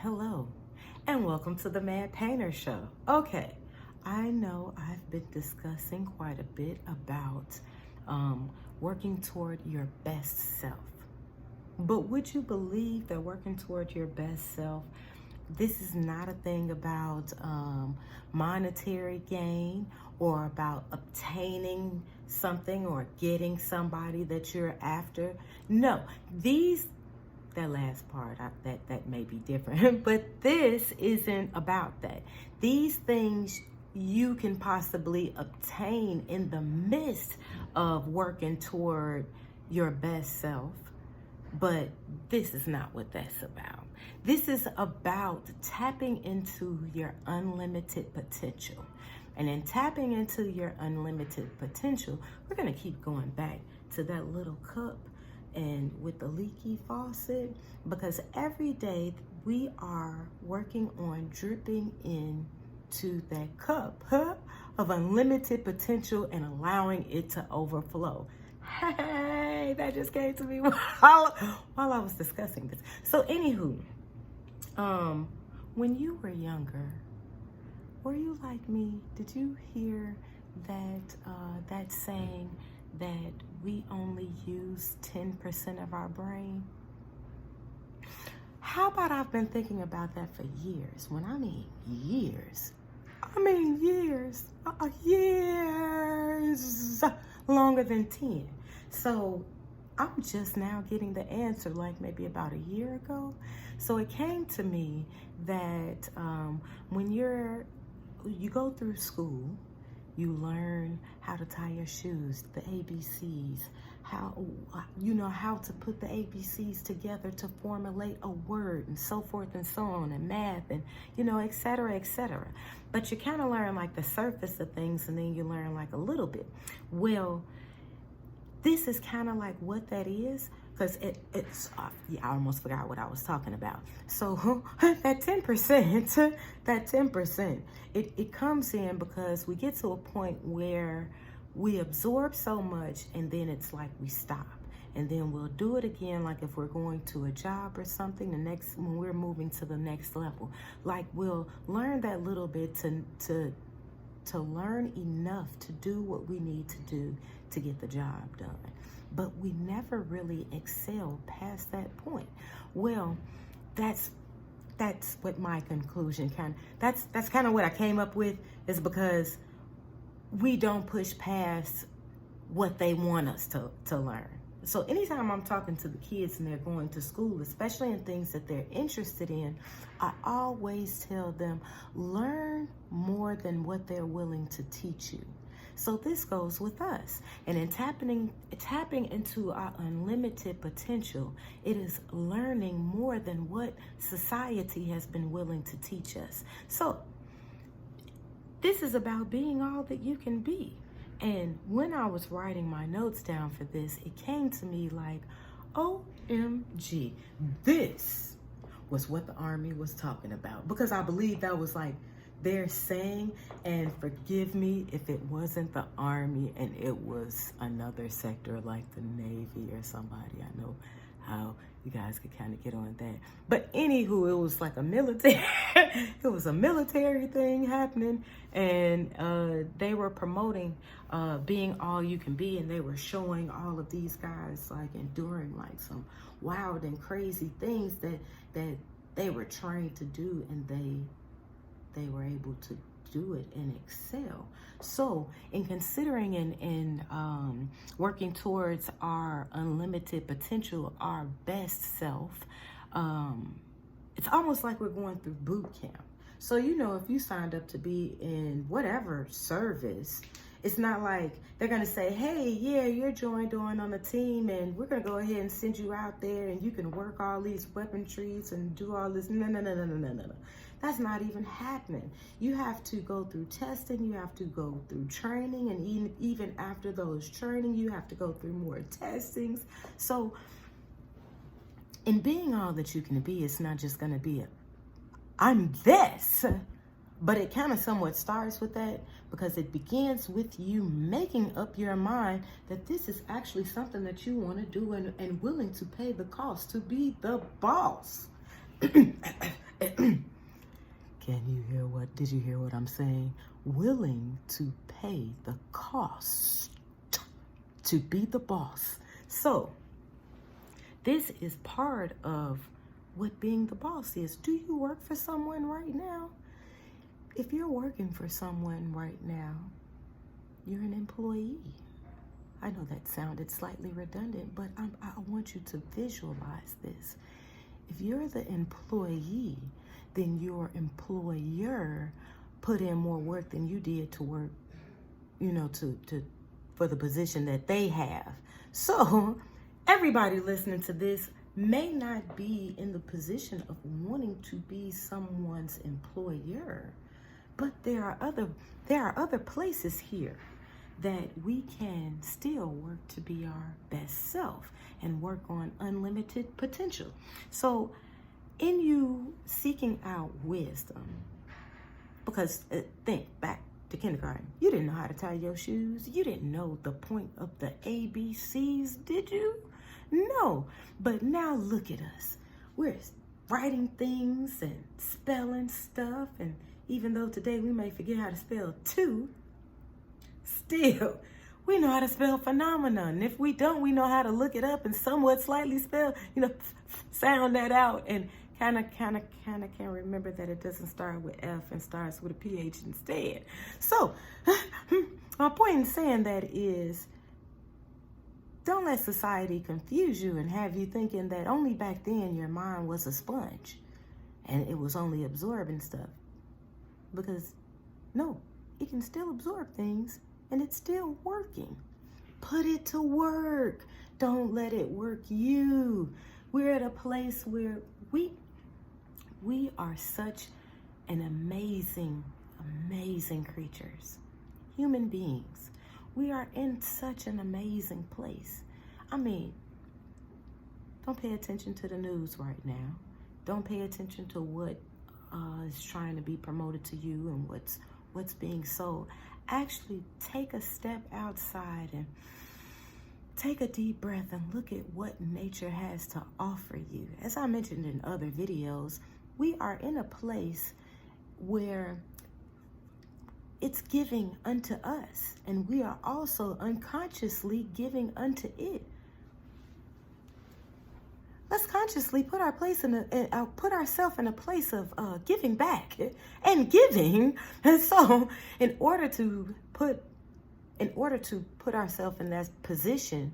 Hello, and welcome to the Mad Painter Show. Okay, I know I've been discussing quite a bit about working toward your best self. But would you believe that working toward your best self, this is not a thing about monetary gain or about obtaining something or getting somebody that you're after? No, that last part, that may be different, but this isn't about that. These things you can possibly obtain in the midst of working toward your best self, but this is not what that's about. This is about tapping into your unlimited potential. And in tapping into your unlimited potential, we're going to keep going back to that little cup and with the leaky faucet, because every day we are working on dripping into that cup of unlimited potential and allowing it to overflow. Hey, that just came to me while I was discussing this. So anywho, when you were younger, were you like me? Did you hear that saying that we only use 10% of our brain? How about I've been thinking about that for years? When I mean years, years longer than 10. So I'm just now getting the answer, like maybe about a year ago. So it came to me that when you go through school, you learn how to tie your shoes, the ABCs, how to put the ABCs together to formulate a word, and so forth and so on, and math, and et cetera, et cetera. But you kind of learn like the surface of things, and then you learn like a little bit. Well, this is kind of like what that is, because it's I almost forgot what I was talking about. So that 10%, it comes in because we get to a point where we absorb so much, and then it's like we stop. And then we'll do it again, like if we're going to a job or something, when we're moving to the next level. Like we'll learn that little bit to learn enough to do what we need to do to get the job done. But we never really excel past that point. Well, that's what my conclusion that's kind of what I came up with, is because we don't push past what they want us to learn. So anytime I'm talking to the kids and they're going to school, especially in things that they're interested in, I always tell them, learn more than what they're willing to teach you. So this goes with us. And in tapping into our unlimited potential, it is learning more than what society has been willing to teach us. So this is about being all that you can be. And when I was writing my notes down for this, it came to me like, OMG, this was what the Army was talking about. Because I believe that was like their saying, and forgive me if it wasn't the Army and it was another sector like the Navy or somebody. I know how you guys could kind of get on that. But anywho, it was like a military thing happening, and they were promoting being all you can be, and they were showing all of these guys like enduring like some wild and crazy things that they were trained to do, and they were able to do it and excel. So in considering and working towards our unlimited potential, our best self, it's almost like we're going through boot camp. So if you signed up to be in whatever service, it's not like they're going to say, hey, yeah, you're joined on the team, and we're going to go ahead and send you out there and you can work all these weaponries and do all this. No. That's not even happening. You have to go through testing, you have to go through training, and even after those training, you have to go through more testings. So in being all that you can be, it's not just going to be I'm this. But it kind of somewhat starts with that, because it begins with you making up your mind that this is actually something that you want to do and willing to pay the cost to be the boss. Did you hear what I'm saying? Willing to pay the cost to be the boss. So this is part of what being the boss is. Do you work for someone right now? If you're working for someone right now, you're an employee. I know that sounded slightly redundant, but I want you to visualize this. If you're the employee, then your employer put in more work than you did to work, for the position that they have. So everybody listening to this may not be in the position of wanting to be someone's employer, but there are other places here that we can still work to be our best self and work on unlimited potential. So in you seeking out wisdom, because think back to kindergarten, you didn't know how to tie your shoes. You didn't know the point of the ABCs, did you? No, but now look at us. We're writing things and spelling stuff, and even though today we may forget how to spell two, still, we know how to spell phenomenon. And if we don't, we know how to look it up and somewhat slightly spell, sound that out, and kind of can remember that it doesn't start with F and starts with a PH instead. So my point in saying that is, don't let society confuse you and have you thinking that only back then your mind was a sponge and it was only absorbing stuff. Because no, it can still absorb things and it's still working. Put it to work. Don't let it work you. We're at a place where we are such an amazing creatures, human beings. We are in such an amazing place. I mean, don't pay attention to the news right now. Don't pay attention to what is trying to be promoted to you and what's being sold. Actually, take a step outside and take a deep breath and look at what nature has to offer you. As I mentioned in other videos, we are in a place where it's giving unto us, and we are also unconsciously giving unto it. Let's consciously put ourselves in a place of giving back and giving. And so, in order to put ourselves in that position,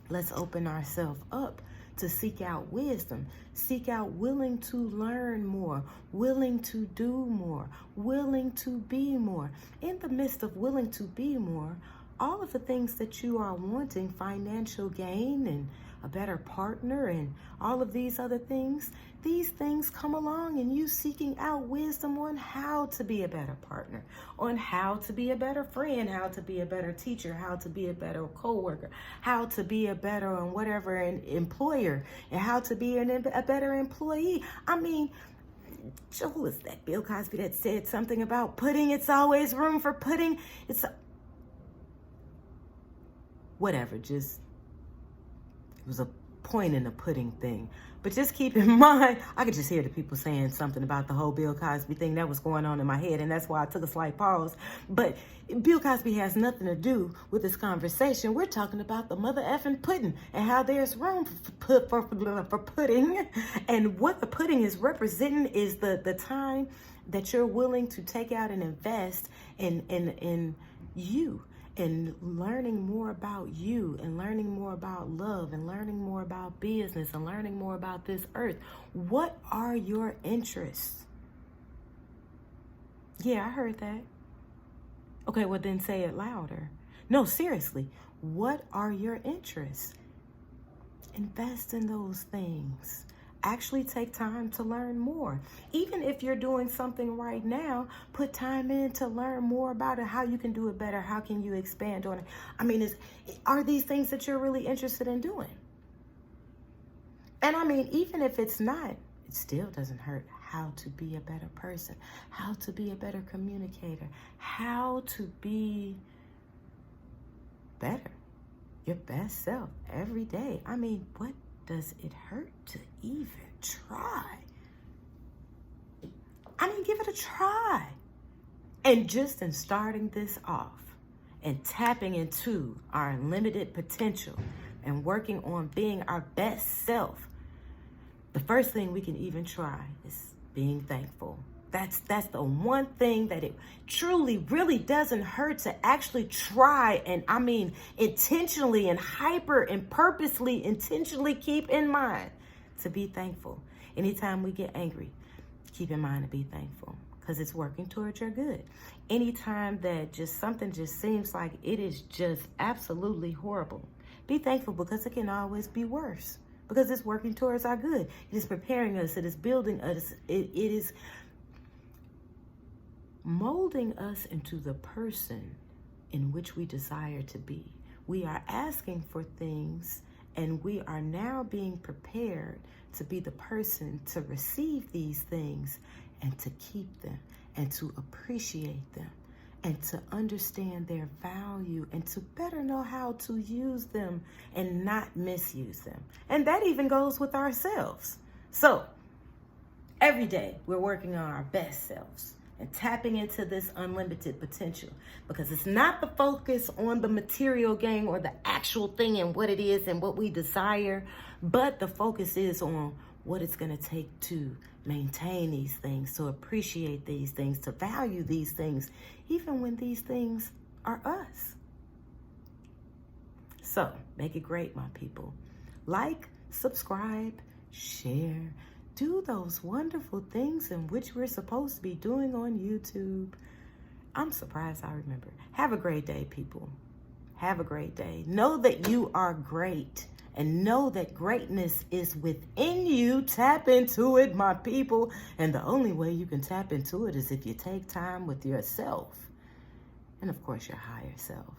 let's open ourselves up to seek out wisdom, seek out willing to learn more, willing to do more, willing to be more. In the midst of willing to be more, all of the things that you are wanting, financial gain and a better partner and all of these other things, these things come along, and you seeking out wisdom on how to be a better partner, on how to be a better friend, how to be a better teacher, how to be a better co-worker, how to be a better and whatever an employer, and how to be a better employee. I mean, who was that? Bill Cosby that said something about pudding. It's always room for pudding. Whatever, just it was a point in the pudding thing. But just keep in mind, I could just hear the people saying something about the whole Bill Cosby thing that was going on in my head, and that's why I took a slight pause. But Bill Cosby has nothing to do with this conversation. We're talking about the mother effing pudding and how there's room for pudding. And what the pudding is representing is the time that you're willing to take out and invest in you, and learning more about you, and learning more about love, and learning more about business, and learning more about this earth. What are your interests? Yeah, I heard that. Okay, well then say it louder. No, seriously, what are your interests? Invest in those things. Actually take time to learn more. Even if you're doing something right now, put time in to learn more about it, how you can do it better, how can you expand on it. I mean, are these things that you're really interested in doing? And I mean, even if it's not, it still doesn't hurt. How to be a better person, how to be a better communicator, how to be better, your best self every day. I mean, what does it hurt to even try? I mean, give it a try. And just in starting this off and tapping into our unlimited potential and working on being our best self, the first thing we can even try is being thankful. That's the one thing that it truly really doesn't hurt to actually try, and I mean intentionally and hyper and purposely intentionally keep in mind to be thankful. Anytime we get angry, keep in mind to be thankful, because it's working towards your good. Anytime that just something just seems like it is just absolutely horrible, be thankful, because it can always be worse, because it's working towards our good. It is preparing us. It is building us. It is molding us into the person in which we desire to be. We are asking for things, and we are now being prepared to be the person to receive these things and to keep them and to appreciate them and to understand their value and to better know how to use them and not misuse them. And that even goes with ourselves. So every day we're working on our best selves and tapping into this unlimited potential, because it's not the focus on the material gain or the actual thing and what it is and what we desire, but the focus is on what it's going to take to maintain these things, to appreciate these things, to value these things, even when these things are us. So make it great, my people. Like, subscribe, share, do those wonderful things in which we're supposed to be doing on YouTube. I'm surprised I remember. Have a great day, people. Have a great day. Know that you are great, and know that greatness is within you. Tap into it, my people. And the only way you can tap into it is if you take time with yourself, and of course your higher self,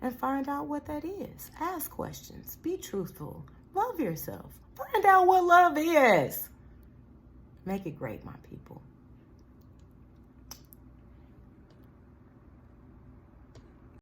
and find out what that is. Ask questions. Be truthful. Love yourself. Find out what love is. Make it great, my people.